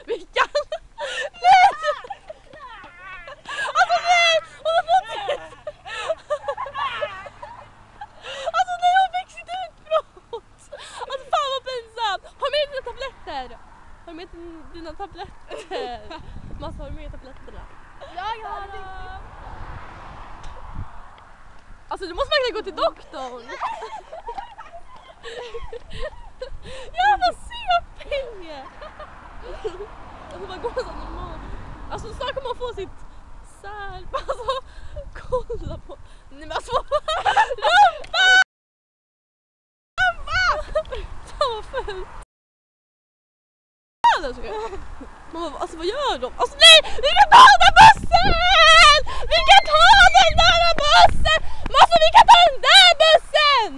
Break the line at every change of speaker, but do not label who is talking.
Vickan! Nej! Alltså nej! Hon har fått det! Alltså nej, hon fick sitt utbrott! Alltså fan vad pinsamt! Har med dina tabletter! Har med dina tabletter? Massa, har du med tabletterna?
Ja, jag har dem.
Alltså du måste verkligen gå till doktorn! Jag får se pengar! Alltså bara gå så normalt. Alltså snart kommer man få sitt sär. Alltså kolla på. Nej men alltså rumpa! Fan vad fult. Alltså vad gör de? Alltså nej! Vi kan ta den där bussen! Vi kan ta den där bussen! Alltså vi kan ta den där bussen!